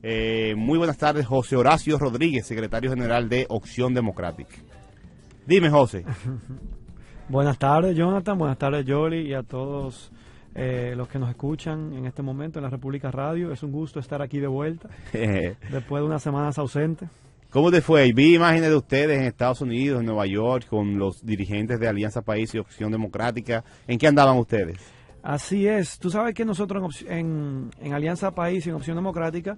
Muy buenas tardes, José Horacio Rodríguez, secretario general de Opción Democrática. Dime, José. Buenas tardes, Jonathan, buenas tardes, Yoli, y a todos los que nos escuchan en este momento en la República Radio. Es un gusto estar aquí de vuelta, después de unas semanas ausentes. ¿Cómo te fue? Vi imágenes de ustedes en Estados Unidos, en Nueva York, con los dirigentes de Alianza País y Opción Democrática. ¿En qué andaban ustedes? Así es. Tú sabes que nosotros en Alianza País y en Opción Democrática,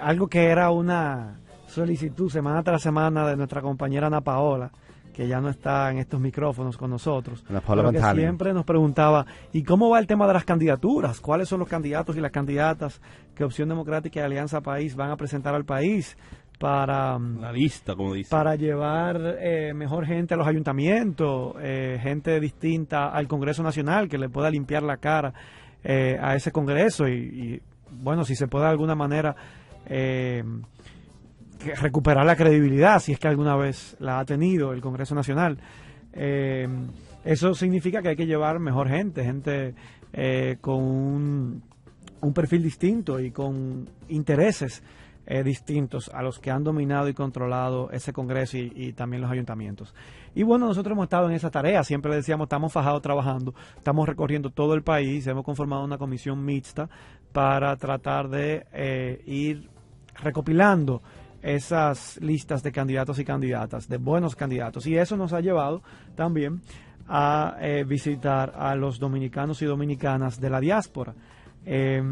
algo que era una solicitud semana tras semana de nuestra compañera Ana Paola, que ya no está en estos micrófonos con nosotros, pero que siempre nos preguntaba, ¿y cómo va el tema de las candidaturas? ¿Cuáles son los candidatos y las candidatas que Opción Democrática y Alianza País van a presentar al país para la lista, como dice, para llevar mejor gente a los ayuntamientos, gente distinta al Congreso Nacional que le pueda limpiar la cara a ese Congreso y bueno, si se puede de alguna manera recuperar la credibilidad, si es que alguna vez la ha tenido el Congreso Nacional. Eso significa que hay que llevar mejor gente con un perfil distinto y con intereses distintos a los que han dominado y controlado ese Congreso y también los ayuntamientos. Y bueno, nosotros hemos estado en esa tarea, siempre decíamos, estamos fajados trabajando, estamos recorriendo todo el país, hemos conformado una comisión mixta para tratar de ir recopilando esas listas de candidatos y candidatas, de buenos candidatos, y eso nos ha llevado también a visitar a los dominicanos y dominicanas de la diáspora. Es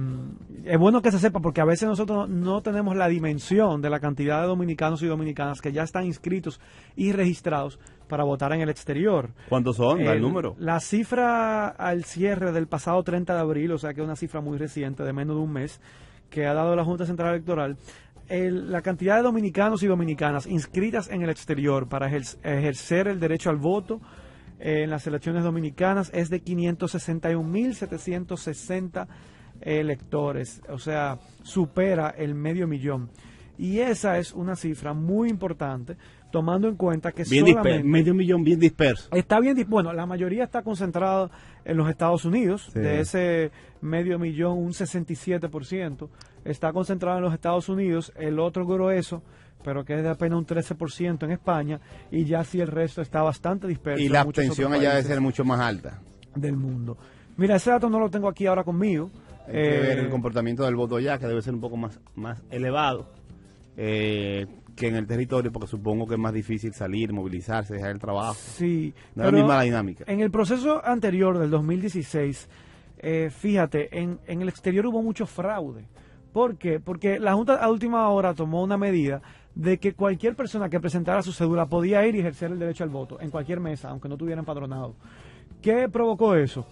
bueno que se sepa porque a veces nosotros no tenemos la dimensión de la cantidad de dominicanos y dominicanas que ya están inscritos y registrados para votar en el exterior. ¿Cuántos son? ¿Da el número? La cifra al cierre del pasado 30 de abril, o sea que es una cifra muy reciente, de menos de un mes, que ha dado la Junta Central Electoral, la cantidad de dominicanos y dominicanas inscritas en el exterior para ejercer el derecho al voto en las elecciones dominicanas es de 561.760 electores, o sea, supera el 500.000. Y esa es una cifra muy importante, tomando en cuenta que bien solamente... 500.000 bien disperso. Está bien, bueno, la mayoría está concentrada en los Estados Unidos, sí. De ese 500.000, un 67% está concentrado en los Estados Unidos, el otro grueso, pero que es de apenas un 13% en España, y ya sí el resto está bastante disperso. Y la abstención allá debe ser mucho más alta. Del mundo. Mira, ese dato no lo tengo aquí ahora conmigo. Hay que ver el comportamiento del voto allá, que debe ser un poco más elevado que en el territorio, porque supongo que es más difícil salir, movilizarse, dejar el trabajo. Sí, no es la misma la dinámica. En el proceso anterior del 2016, fíjate, en el exterior hubo mucho fraude. ¿Por qué? Porque la Junta a última hora tomó una medida de que cualquier persona que presentara su cédula podía ir y ejercer el derecho al voto en cualquier mesa, aunque no tuviera empadronado. ¿Qué provocó eso?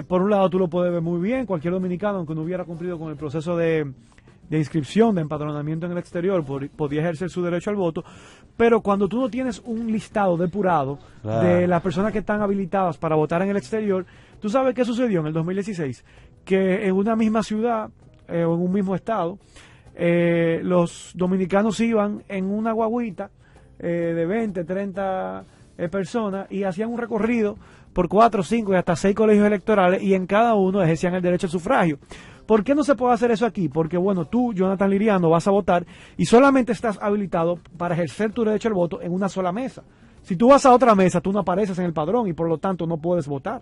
Por un lado, tú lo puedes ver muy bien, cualquier dominicano, aunque no hubiera cumplido con el proceso de inscripción, de empadronamiento en el exterior, podía ejercer su derecho al voto, pero cuando tú no tienes un listado depurado de las personas que están habilitadas para votar en el exterior, ¿tú sabes qué sucedió en el 2016? Que en una misma ciudad o en un mismo estado, los dominicanos iban en una guagüita de 20, 30 personas y hacían un recorrido por 4, 5 y hasta 6 colegios electorales y en cada uno ejercían el derecho al sufragio. ¿Por qué no se puede hacer eso aquí? Porque, bueno, tú, Jonathan Liriano, vas a votar y solamente estás habilitado para ejercer tu derecho al voto en una sola mesa. Si tú vas a otra mesa, tú no apareces en el padrón y por lo tanto no puedes votar.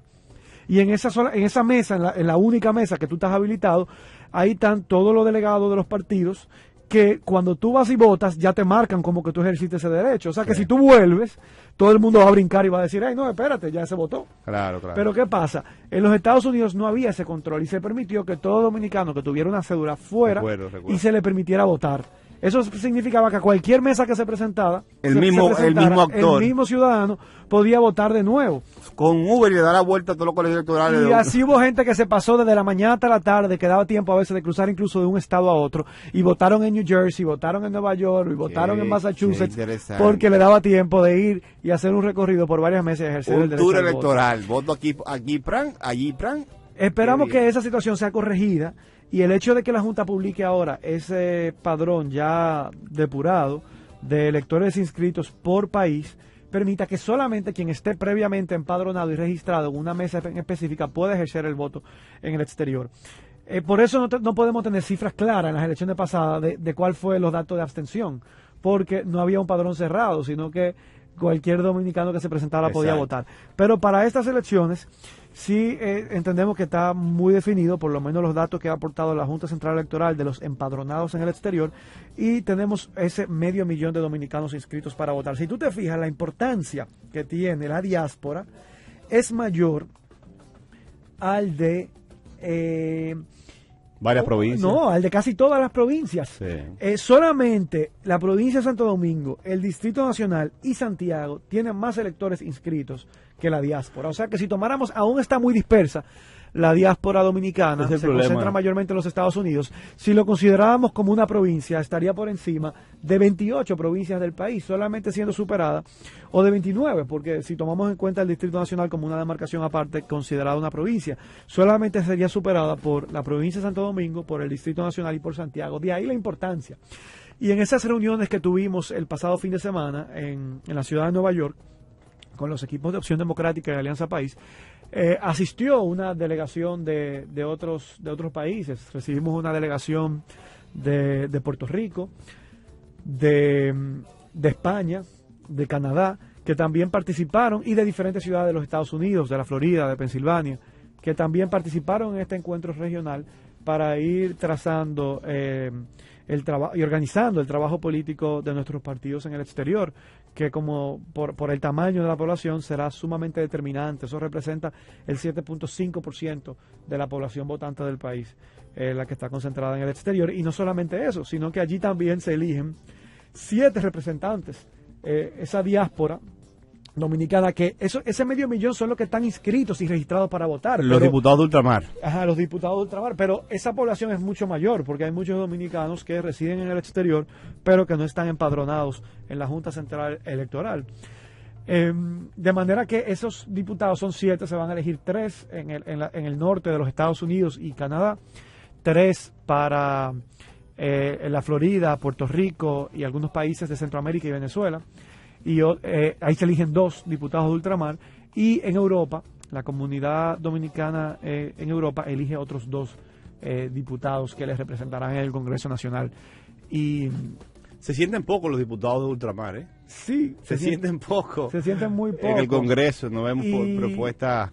Y en esa mesa, en la única mesa que tú estás habilitado, ahí están todos los delegados de los partidos que cuando tú vas y votas ya te marcan como que tú ejerciste ese derecho. O sea que si tú vuelves, todo el mundo va a brincar y va a decir, ay, no, espérate, ya se votó. Claro. Pero ¿qué pasa? En los Estados Unidos no había ese control y se permitió que todo dominicano que tuviera una cédula fuera Recuerdo. Y se le permitiera votar. Eso significaba que a cualquier mesa que se presentara, el mismo actor, el mismo ciudadano podía votar de nuevo. Con Uber y le da la vuelta a todos los colegios electorales. Y así hubo gente que se pasó desde la mañana hasta la tarde, que daba tiempo a veces de cruzar incluso de un estado a otro, y votaron en New Jersey, votaron en Nueva York, y votaron en Massachusetts, porque le daba tiempo de ir y hacer un recorrido por varias mesas y ejercer el derecho al electoral, voto aquí pran, allí pran. Esperamos que esa situación sea corregida. Y el hecho de que la Junta publique ahora ese padrón ya depurado de electores inscritos por país permita que solamente quien esté previamente empadronado y registrado en una mesa en específica pueda ejercer el voto en el exterior. Por eso no podemos tener cifras claras en las elecciones pasadas de cuál fue los datos de abstención, porque no había un padrón cerrado, sino que cualquier dominicano que se presentara podía votar. Pero para estas elecciones sí entendemos que está muy definido, por lo menos los datos que ha aportado la Junta Central Electoral de los empadronados en el exterior, y tenemos ese 500,000 de dominicanos inscritos para votar. Si tú te fijas, la importancia que tiene la diáspora es mayor al de... varias provincias. No, al de casi todas las provincias. Sí. Solamente la provincia de Santo Domingo, el Distrito Nacional y Santiago tienen más electores inscritos que la diáspora. O sea que si tomáramos, aún está muy dispersa la diáspora dominicana, se concentra mayormente en los Estados Unidos. Si lo considerábamos como una provincia, estaría por encima de 28 provincias del país, solamente siendo superada, o de 29, porque si tomamos en cuenta el Distrito Nacional como una demarcación aparte, considerada una provincia, solamente sería superada por la provincia de Santo Domingo, por el Distrito Nacional y por Santiago. De ahí la importancia. Y en esas reuniones que tuvimos el pasado fin de semana en la ciudad de Nueva York, con los equipos de Opción Democrática y Alianza País, asistió una delegación de otros países. Recibimos una delegación de Puerto Rico, de España, de Canadá, que también participaron, y de diferentes ciudades de los Estados Unidos, de la Florida, de Pensilvania, que también participaron en este encuentro regional para ir trazando el trabajo y organizando el trabajo político de nuestros partidos en el exterior, que como por el tamaño de la población será sumamente determinante. Eso representa el 7.5% de la población votante del país, la que está concentrada en el exterior. Y no solamente eso, sino que allí también se eligen 7 representantes. Esa diáspora dominicana, que ese 500,000 son los que están inscritos y registrados para votar. Los diputados de ultramar. Ajá, los diputados de ultramar, pero esa población es mucho mayor, porque hay muchos dominicanos que residen en el exterior, pero que no están empadronados en la Junta Central Electoral. De manera que esos diputados son 7, se van a elegir 3 en el norte de los Estados Unidos y Canadá, 3 para la Florida, Puerto Rico y algunos países de Centroamérica y Venezuela. Y ahí se eligen 2 diputados de ultramar, y en Europa, la comunidad dominicana en Europa elige otros 2 diputados que les representarán en el Congreso Nacional. Y se sienten poco los diputados de ultramar, ¿eh? Sí. Se sienten poco. Se sienten muy poco. En el Congreso no vemos propuestas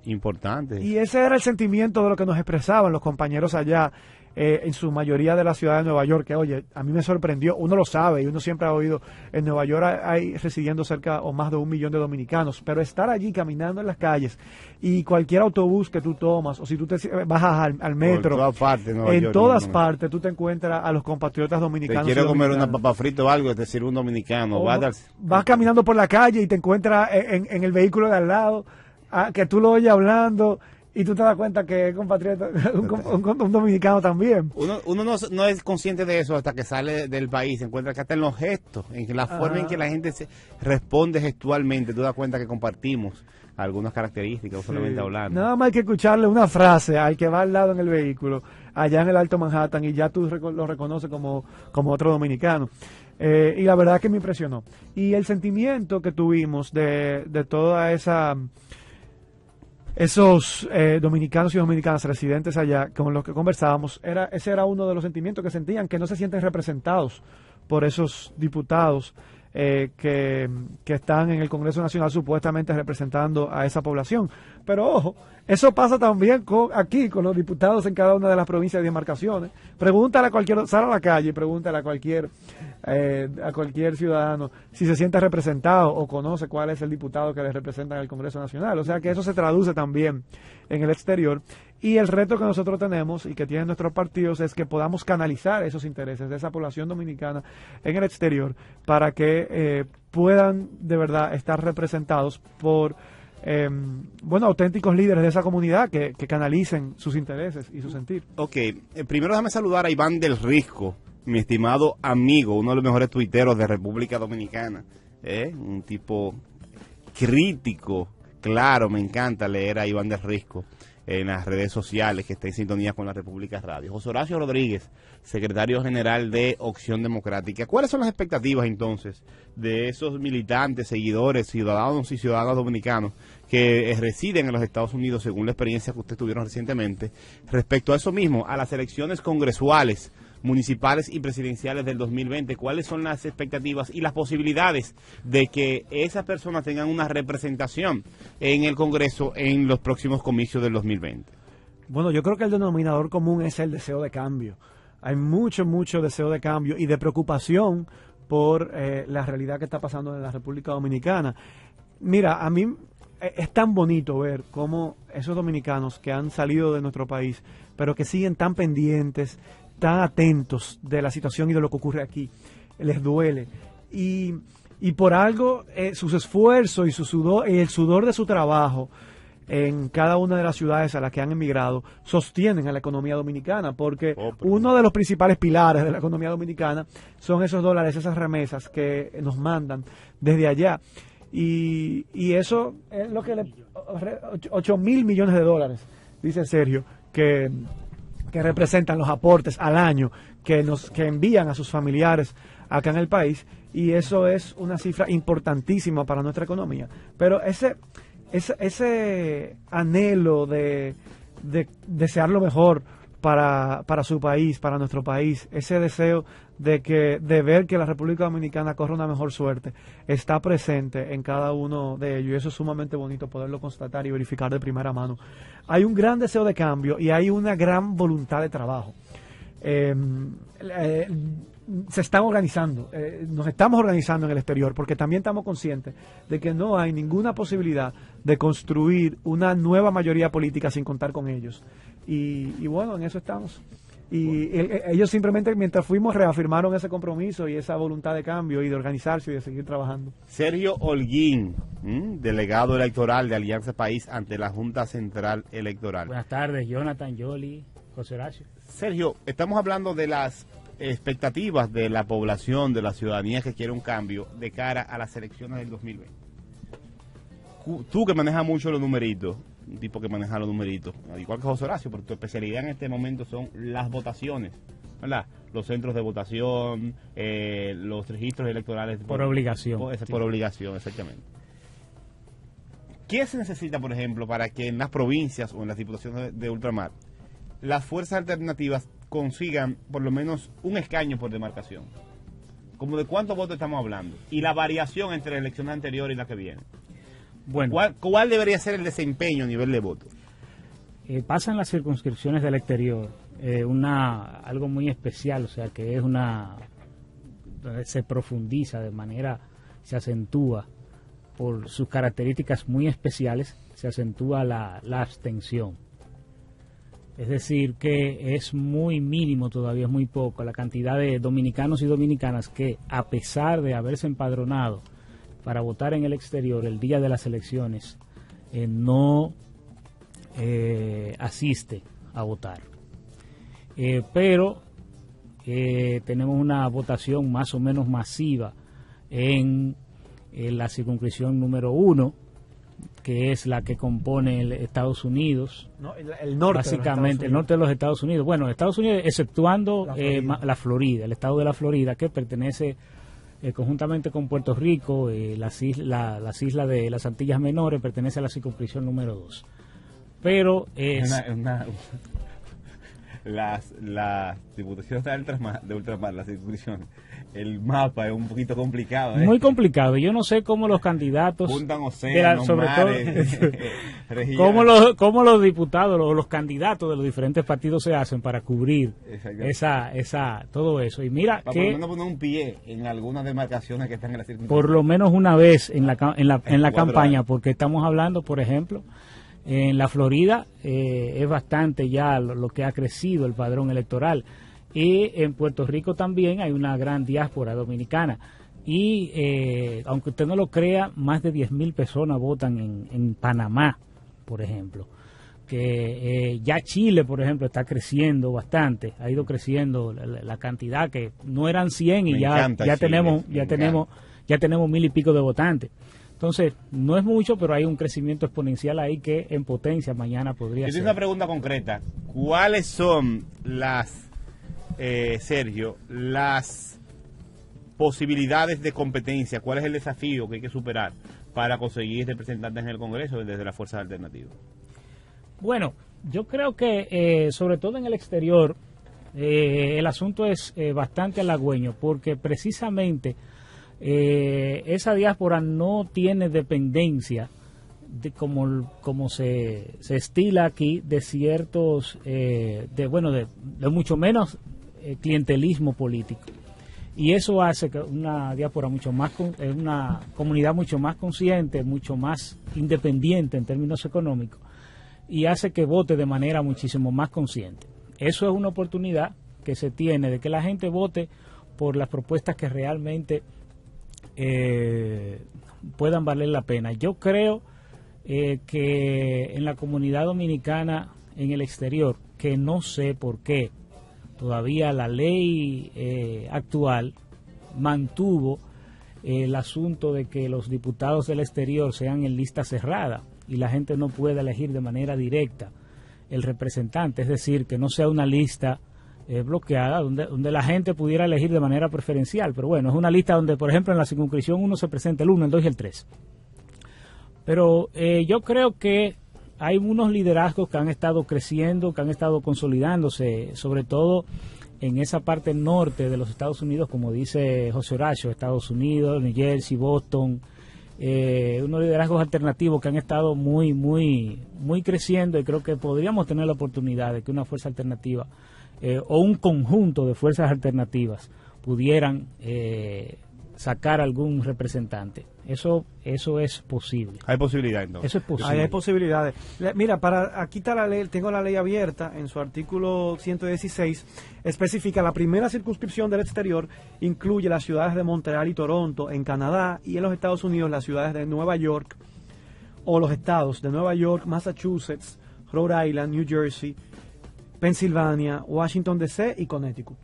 importantes. Y ese era el sentimiento de lo que nos expresaban los compañeros allá, en su mayoría de la ciudad de Nueva York, que oye, a mí me sorprendió, uno lo sabe y uno siempre ha oído, en Nueva York hay residiendo cerca o más de 1 millón de dominicanos, pero estar allí caminando en las calles y cualquier autobús que tú tomas, o si tú te bajas al metro, en todas partes tú te encuentras a los compatriotas dominicanos. Te quiero comer una papa frita o algo, te sirve un dominicano. Vas caminando por la calle y te encuentras en el vehículo de al lado, que tú lo oyes hablando, y tú te das cuenta que es compatriota, un dominicano también. Uno no es consciente de eso hasta que sale del país, se encuentra que hasta en los gestos, en la forma en que la gente responde gestualmente, tú das cuenta que compartimos algunas características, no solamente hablando. Nada más hay que escucharle una frase al que va al lado en el vehículo, allá en el Alto Manhattan, y ya tú lo reconoces como otro dominicano. Y la verdad que me impresionó. Y el sentimiento que tuvimos de toda esos dominicanos y dominicanas residentes allá con los que conversábamos, ese era uno de los sentimientos que sentían, que no se sienten representados por esos diputados que están en el Congreso Nacional supuestamente representando a esa población. Pero ojo, eso pasa también aquí con los diputados en cada una de las provincias y demarcaciones. Pregúntale a cualquier, sal a la calle y pregúntale a cualquier ciudadano si se siente representado o conoce cuál es el diputado que le representa en el Congreso Nacional. O sea que eso se traduce también en el exterior, y el reto que nosotros tenemos y que tienen nuestros partidos es que podamos canalizar esos intereses de esa población dominicana en el exterior para que puedan de verdad estar representados por auténticos líderes de esa comunidad que canalicen sus intereses y su sentir. Ok, primero déjame saludar a Iván del Risco, mi estimado amigo, uno de los mejores tuiteros de República Dominicana, un tipo crítico, claro, me encanta leer a Iván del Risco. en las redes sociales, que esté en sintonía con la República Radio. José Horacio Rodríguez, secretario general de Opción Democrática. ¿Cuáles son las expectativas entonces de esos militantes, seguidores, ciudadanos y ciudadanas dominicanos que residen en los Estados Unidos, según la experiencia que ustedes tuvieron recientemente, respecto a eso mismo, a las elecciones congresuales, municipales y presidenciales del 2020? ¿Cuáles son las expectativas y las posibilidades de que esas personas tengan una representación en el Congreso en los próximos comicios del 2020? Bueno, yo creo que el denominador común es el deseo de cambio. Hay mucho deseo de cambio y de preocupación por la realidad que está pasando en la República Dominicana. Mira, a mí es tan bonito ver cómo esos dominicanos que han salido de nuestro país, pero que siguen tan pendientes, tan atentos de la situación y de lo que ocurre aquí, les duele. Y por algo, sus esfuerzos y su sudor, el sudor de su trabajo en cada una de las ciudades a las que han emigrado, sostienen a la economía dominicana, porque uno de los principales pilares de la economía dominicana son esos dólares, esas remesas que nos mandan desde allá. Y eso es lo que 8.000 millones de dólares, dice Sergio, que representan los aportes al año que envían a sus familiares acá en el país, y eso es una cifra importantísima para nuestra economía. Pero ese anhelo de desear lo mejor para su país, para nuestro país, ese deseo de ver que la República Dominicana corre una mejor suerte, está presente en cada uno de ellos, y eso es sumamente bonito poderlo constatar y verificar de primera mano. Hay un gran deseo de cambio y hay una gran voluntad de trabajo. Se están organizando, nos estamos organizando en el exterior, porque también estamos conscientes de que no hay ninguna posibilidad de construir una nueva mayoría política sin contar con ellos. Y bueno, en eso estamos. Y ellos simplemente, mientras fuimos, reafirmaron ese compromiso y esa voluntad de cambio y de organizarse y de seguir trabajando. Sergio Holguín, delegado electoral de Alianza País ante la Junta Central Electoral. Buenas tardes, Jonathan, Yoli, José Horacio. Sergio, estamos hablando de las expectativas de la población, de la ciudadanía que quiere un cambio de cara a las elecciones del 2020. Tú que manejas mucho los numeritos, un tipo que maneja los numeritos, igual que José Horacio, porque tu especialidad en este momento son las votaciones, ¿verdad? Los centros de votación, los registros electorales. Por obligación. Por obligación, exactamente. ¿Qué se necesita, por ejemplo, para que en las provincias o en las diputaciones de ultramar las fuerzas alternativas consigan por lo menos un escaño por demarcación? ¿Como de cuántos votos estamos hablando? Y la variación entre la elección anterior y la que viene. Bueno, ¿Cuál debería ser el desempeño a nivel de voto? Pasan las circunscripciones del exterior, algo muy especial, o sea que es se profundiza de manera, se acentúa por sus características muy especiales, se acentúa la abstención. Es decir, que es muy mínimo todavía, es muy poco la cantidad de dominicanos y dominicanas que, a pesar de haberse empadronado para votar en el exterior el día de las elecciones, no asiste a votar. Pero tenemos una votación más o menos masiva en la circunscripción número 1, que es la que compone Estados Unidos, no, el norte, básicamente el norte de los Estados Unidos. Bueno, Estados Unidos, exceptuando la Florida, el estado de la Florida, que pertenece conjuntamente con Puerto Rico, las islas de las Antillas Menores, pertenece a la circunscripción número 2. Pero las diputaciones de ultramar, la circunscripción, el mapa es un poquito complicado. Muy complicado. Yo no sé cómo los candidatos, juntan océanos, sobre mares, todo, cómo los diputados o los candidatos de los diferentes partidos se hacen para cubrir todo eso. Y mira para que por lo menos poner un pie en algunas demarcaciones que están en la circunscripción. Por lo menos una vez en la campaña, porque estamos hablando, por ejemplo, en la Florida es bastante ya lo que ha crecido el padrón electoral, y en Puerto Rico también hay una gran diáspora dominicana, y aunque usted no lo crea, más de 10.000 personas votan en Panamá, por ejemplo, que ya Chile, por ejemplo, está creciendo bastante, ha ido creciendo la cantidad, que no eran 100 y ya tenemos 1.000 y pico de votantes. Entonces, no es mucho, pero hay un crecimiento exponencial ahí que en potencia mañana podría Yo ser. tengo una pregunta concreta. ¿Cuáles son Sergio, las posibilidades de competencia? ¿Cuál es el desafío que hay que superar para conseguir representantes en el Congreso desde las fuerzas alternativas? Bueno, yo creo que sobre todo en el exterior el asunto es bastante halagüeño porque precisamente esa diáspora no tiene dependencia de como se estila aquí de ciertos de mucho menos clientelismo político, y eso hace que una diáspora mucho más una comunidad mucho más consciente, mucho más independiente en términos económicos, y hace que vote de manera muchísimo más consciente. Eso es una oportunidad que se tiene de que la gente vote por las propuestas que realmente puedan valer la pena. Yo creo que en la comunidad dominicana en el exterior, que no sé por qué todavía la ley actual mantuvo el asunto de que los diputados del exterior sean en lista cerrada y la gente no pueda elegir de manera directa el representante, es decir, que no sea una lista bloqueada, donde la gente pudiera elegir de manera preferencial. Pero bueno, es una lista donde, por ejemplo, en la circunscripción 1 se presenta el 1, el 2 y el 3. Pero yo creo que hay unos liderazgos que han estado creciendo, que han estado consolidándose, sobre todo en esa parte norte de los Estados Unidos, como dice José Horacio, Estados Unidos, New Jersey, Boston, unos liderazgos alternativos que han estado muy creciendo, y creo que podríamos tener la oportunidad de que una fuerza alternativa o un conjunto de fuerzas alternativas pudieran sacar algún representante. Eso es posible. Hay posibilidad, entonces. Eso es posible. Hay posibilidades. Mira, aquí está la ley, tengo la ley abierta, en su artículo 116, especifica la primera circunscripción del exterior, incluye las ciudades de Montreal y Toronto en Canadá, y en los Estados Unidos las ciudades de Nueva York, o los estados de Nueva York, Massachusetts, Rhode Island, New Jersey, Pensilvania, Washington DC y Connecticut.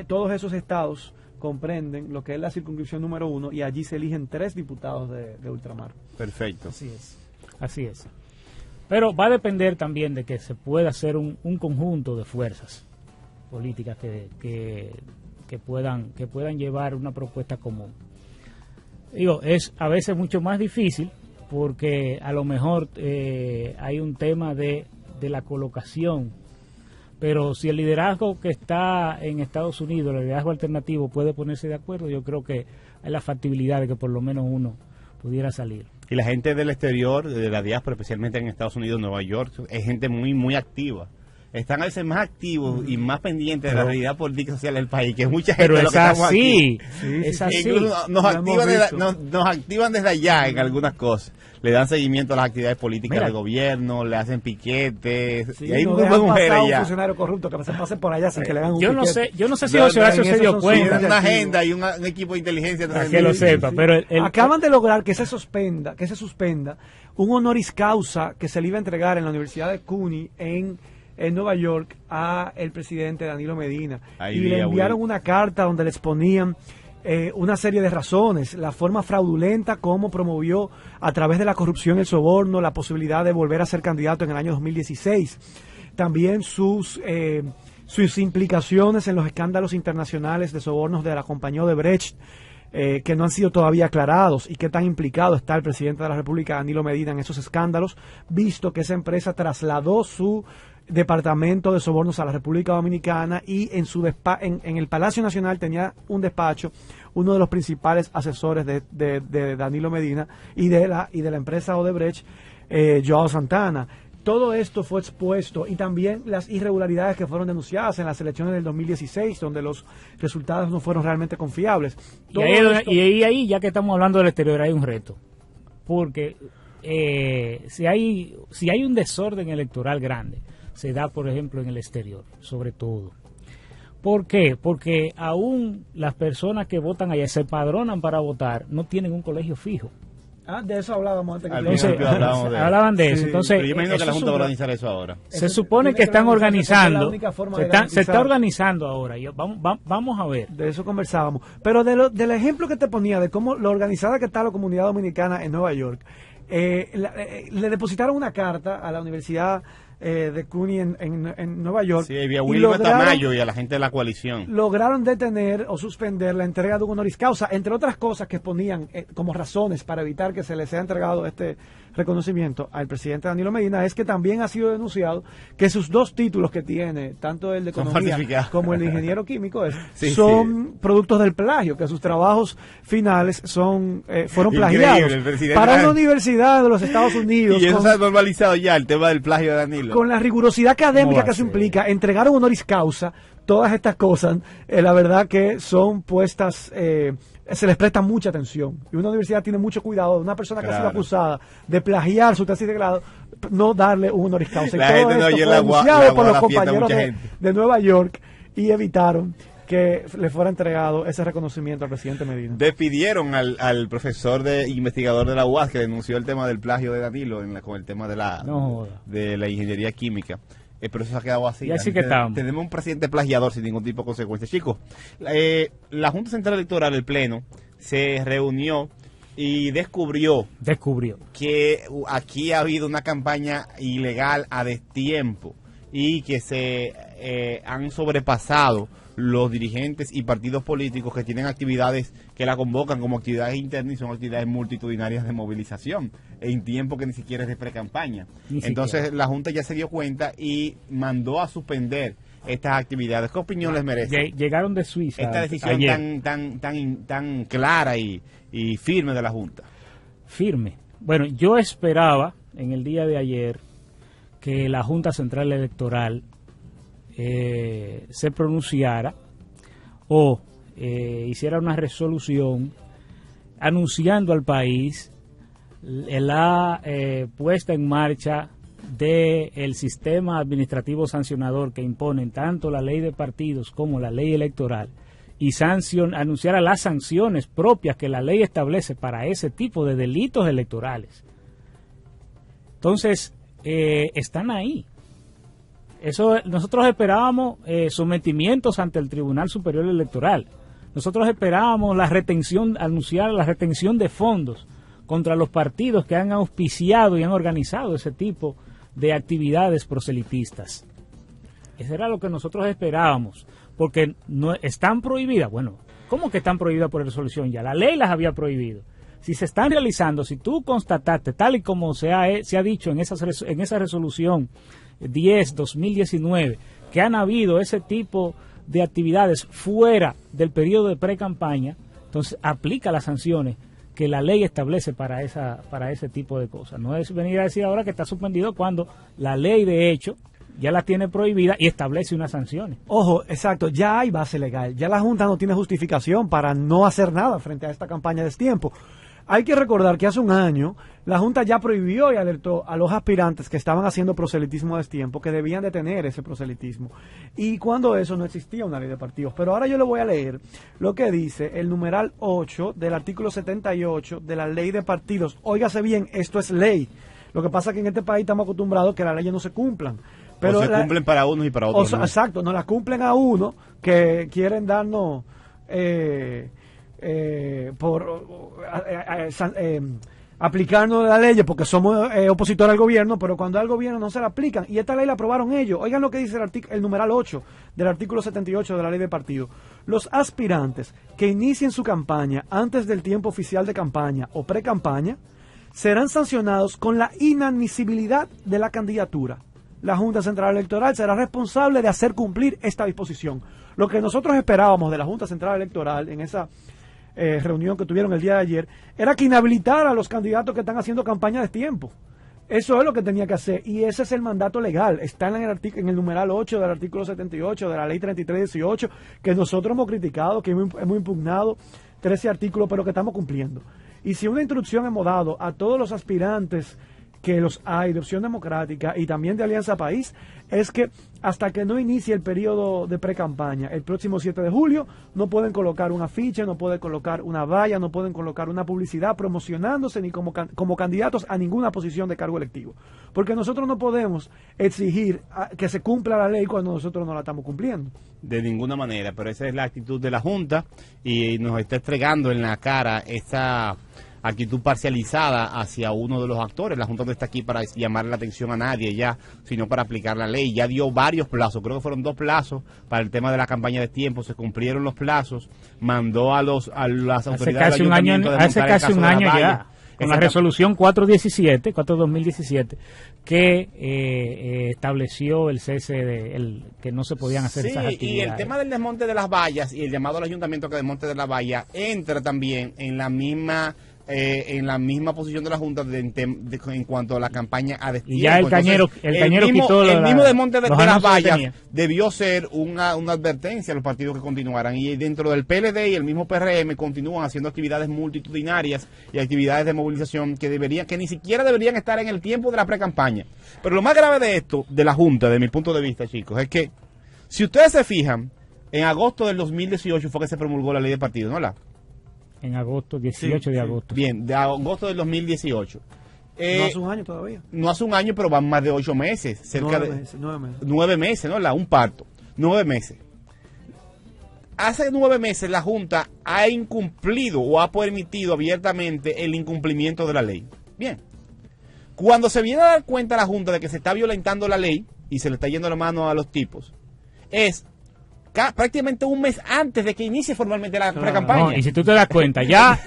Todos esos estados comprenden lo que es la circunscripción número 1, y allí se eligen 3 diputados de ultramar. Perfecto. Así es. Pero va a depender también de que se pueda hacer un conjunto de fuerzas políticas que puedan llevar una propuesta común. Digo, es a veces mucho más difícil porque a lo mejor hay un tema de la colocación. Pero si el liderazgo que está en Estados Unidos, el liderazgo alternativo, puede ponerse de acuerdo, yo creo que hay la factibilidad de que por lo menos uno pudiera salir. Y la gente del exterior, de la diáspora, especialmente en Estados Unidos, Nueva York, es gente muy activa. Están a veces más activos y más pendientes de la realidad política y social del país, que es mucha gente. Pero de lo es que estamos así, aquí. es así. Incluso nos activan desde allá en algunas cosas. Le dan seguimiento a las actividades políticas del gobierno, le hacen piquetes. Sí, y hay no muchas mujeres un allá. funcionario corrupto que se pase por allá sin que le hagan un Yo no piquete. sé si José Horacio se dio cuenta. Tienen una agenda y un equipo de inteligencia. Para que lo sepa, pero acaban de lograr que se suspenda un honoris causa que se le iba a entregar en la Universidad de CUNY en Nueva York a el presidente Danilo Medina. Y le enviaron una carta donde les ponían una serie de razones, la forma fraudulenta como promovió a través de la corrupción y el soborno la posibilidad de volver a ser candidato en el año 2016. También sus implicaciones en los escándalos internacionales de sobornos de la compañía Odebrecht, que no han sido todavía aclarados, y qué tan implicado está el presidente de la República, Danilo Medina, en esos escándalos, visto que esa empresa trasladó su departamento de sobornos a la República Dominicana, y en el Palacio Nacional tenía un despacho uno de los principales asesores de Danilo Medina y de la empresa Odebrecht, Joao Santana. Todo esto fue expuesto, y también las irregularidades que fueron denunciadas en las elecciones del 2016, donde los resultados no fueron realmente confiables. Y ahí, ya que estamos hablando del exterior, hay un reto. Porque si hay un desorden electoral grande, se da, por ejemplo, en el exterior, sobre todo. ¿Por qué? Porque aún las personas que votan allá, se padronan para votar, no tienen un colegio fijo. De eso hablábamos antes. Al Entonces, principio hablábamos de hablaban de eso. Sí, Entonces, Pero yo imagino que eso la es Junta va a un- organizar eso ahora. se supone que tiene están organizarse porque es la organizando, única forma se de está garantizar. organizando ahora. Vamos a ver. De eso conversábamos. Pero del ejemplo que te ponía de cómo lo organizada que está la comunidad dominicana en Nueva York, le depositaron una carta a la Universidad de CUNY en Nueva York. Sí, había y Wilmer lograron- Tamayo y a la gente de la coalición. lograron detener o suspender la entrega de un honoris causa, entre otras cosas que ponían como razones para evitar que se le sea entregado este reconocimiento al presidente Danilo Medina, es que también ha sido denunciado que sus dos títulos que tiene, tanto el de Son economía falsificados. como el de ingeniero químico, Sí, son productos del plagio, que sus trabajos finales fueron Increíble, plagiados el presidente para una Dan- universidad de los Estados Unidos. Y eso con- se ha normalizado ya, el tema del plagio de Danilo. con la rigurosidad académica va que a eso ser? implica, entregar un honoris causa, todas estas cosas, la verdad que son puestas, se les presta mucha atención. Y una universidad tiene mucho cuidado de una persona que ha sido Claro. acusada de plagiar su tesis de grado, no darle un honoris causa. Y La todo gente no esto oye fue la denunciado la por los fiesta de compañeros mucha de, gente. de Nueva York y evitaron que le fuera entregado ese reconocimiento al presidente Medina. Despidieron al profesor investigador de la UAS que denunció el tema del plagio de Danilo con el tema de No joda. de la ingeniería química. Pero eso se ha quedado así. Y así que estamos. Tenemos un presidente plagiador sin ningún tipo de consecuencia. Chicos, la Junta Central Electoral, el Pleno, se reunió y descubrió que aquí ha habido una campaña ilegal a destiempo y que se han sobrepasado los dirigentes y partidos políticos que tienen actividades que la convocan como actividades internas y son actividades multitudinarias de movilización en tiempo que ni siquiera es de pre-campaña. Ni Entonces siquiera. la Junta ya se dio cuenta y mandó a suspender estas actividades. ¿Qué opinión les merece Llegaron de Suiza esta decisión ayer. tan clara y firme de la Junta? Firme. Bueno, yo esperaba en el día de ayer que la Junta Central Electoral se pronunciara o hiciera una resolución anunciando al país la puesta en marcha del sistema administrativo sancionador que imponen tanto la ley de partidos como la ley electoral y anunciara las sanciones propias que la ley establece para ese tipo de delitos electorales. Entonces, están ahí. Eso, nosotros esperábamos sometimientos ante el Tribunal Superior Electoral. Nosotros esperábamos anunciar la retención de fondos contra los partidos que han auspiciado y han organizado ese tipo de actividades proselitistas. Eso era lo que nosotros esperábamos, porque no están prohibidas. Bueno, ¿cómo que están prohibidas por resolución? Ya la ley las había prohibido. Si se están realizando, si tú constataste, tal y como se ha dicho en esa resolución 10/2019, que han habido ese tipo de actividades fuera del periodo de pre-campaña, entonces aplica las sanciones que la ley establece para ese tipo de cosas. No es venir a decir ahora que está suspendido cuando la ley de hecho ya la tiene prohibida y establece unas sanciones. Ojo, exacto, ya hay base legal, ya la Junta no tiene justificación para no hacer nada frente a esta campaña de destiempo. Hay que recordar que hace un año la Junta ya prohibió y alertó a los aspirantes que estaban haciendo proselitismo a destiempo que debían detener ese proselitismo. Y cuando eso no existía una ley de partidos. Pero ahora yo le voy a leer lo que dice el numeral 8 del artículo 78 de la ley de partidos. Óigase bien, esto es ley. Lo que pasa es que en este país estamos acostumbrados a que las leyes no se cumplan. Pero o se cumplen para unos y para otros no. Exacto, no las cumplen a uno que quieren darnos aplicarnos las leyes porque somos opositores al gobierno, pero cuando al gobierno no se la aplican. Y esta ley la aprobaron ellos. Oigan lo que dice el numeral 8 del artículo 78 de la ley de partido. Los aspirantes que inicien su campaña antes del tiempo oficial de campaña o pre-campaña serán sancionados con la inadmisibilidad de la candidatura. La Junta Central Electoral será responsable de hacer cumplir esta disposición. Lo que nosotros esperábamos de la Junta Central Electoral en esa reunión que tuvieron el día de ayer era que inhabilitara a los candidatos que están haciendo campaña de tiempo. Eso es lo que tenía que hacer y ese es el mandato legal. Está en el numeral 8 del artículo 78 de la ley 3318 que nosotros hemos criticado, que hemos impugnado 13 artículos, pero que estamos cumpliendo. Y si una instrucción hemos dado a todos los aspirantes que los hay de Opción Democrática y también de Alianza País, es que hasta que no inicie el periodo de pre-campaña, el próximo 7 de julio, no pueden colocar un afiche, no pueden colocar una valla, no pueden colocar una publicidad promocionándose ni como candidatos a ninguna posición de cargo electivo. Porque nosotros no podemos exigir que se cumpla la ley cuando nosotros no la estamos cumpliendo. De ninguna manera, pero esa es la actitud de la Junta y nos está entregando en la cara esta actitud parcializada hacia uno de los actores. La Junta no está aquí para llamar la atención a nadie ya, sino para aplicar la ley. Ya dio varios plazos, creo que fueron 2 plazos para el tema de la campaña de tiempo, se cumplieron los plazos, mandó a las autoridades del ayuntamiento de hace montar el casi caso un de la año valla. ya, con la resolución 4/2017, que estableció el cese que no se podían hacer esas actividades. Y el tema del desmonte de las vallas y el llamado al ayuntamiento que desmonte de la valla entra también en la misma posición de la Junta en cuanto a la campaña a destiempo. Y ya el cañero quitó el mismo desmonte de las vallas tenía. debió ser una advertencia a los partidos que continuaran, y dentro del PLD y el mismo PRM continúan haciendo actividades multitudinarias y actividades de movilización que ni siquiera deberían estar en el tiempo de la pre-campaña. Pero lo más grave de esto, de la Junta, de mi punto de vista, chicos, es que si ustedes se fijan, en agosto del 2018 fue que se promulgó la ley de partidos, ¿no? En agosto, 18 de agosto. Bien, de agosto del 2018. No hace un año todavía. No hace un año, pero van más de 8 meses. 9 meses, ¿no? Un parto. 9 meses. Hace 9 meses la Junta ha incumplido o ha permitido abiertamente el incumplimiento de la ley. Bien. Cuando se viene a dar cuenta la Junta de que se está violentando la ley y se le está yendo la mano a los tipos, es prácticamente un mes antes de que inicie formalmente la pre-campaña. No, y si tú te das cuenta, ya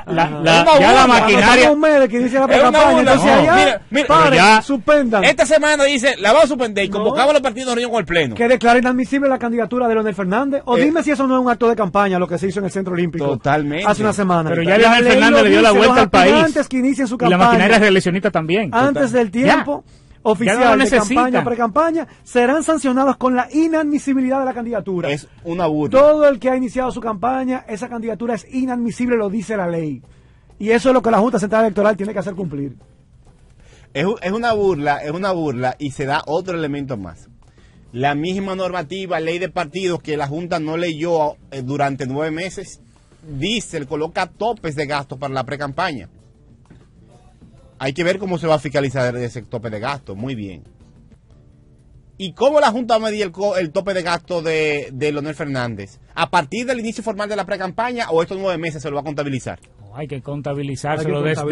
la maquinaria... Un mes de que inicie la pre-campaña, entonces allá, mira, suspendan. Esta semana dice, la vamos a suspender y convocamos a los partidos de reunión con el Pleno. Que declare inadmisible la candidatura de Leonel Fernández. O dime si eso no es un acto de campaña, lo que se hizo en el Centro Olímpico. Totalmente. Hace una semana. Pero ya Leonel Fernández le dio la vuelta al país. Antes que inicien su Y campaña. la maquinaria reeleccionista también. Antes del tiempo oficial de campaña, pre-campaña, serán sancionados con la inadmisibilidad de la candidatura. Es una burla. Todo el que ha iniciado su campaña, esa candidatura es inadmisible, lo dice la ley. Y eso es lo que la Junta Central Electoral tiene que hacer cumplir. Es una burla y se da otro elemento más. La misma normativa, ley de partidos que la Junta no leyó durante 9 meses, coloca topes de gasto para la pre-campaña. Hay que ver cómo se va a fiscalizar ese tope de gasto. Muy bien. ¿Y cómo la Junta va a medir el tope de gasto de Leonel Fernández? ¿A partir del inicio formal de la pre-campaña o estos 9 meses se lo va a contabilizar? Hay que contabilizárselo desde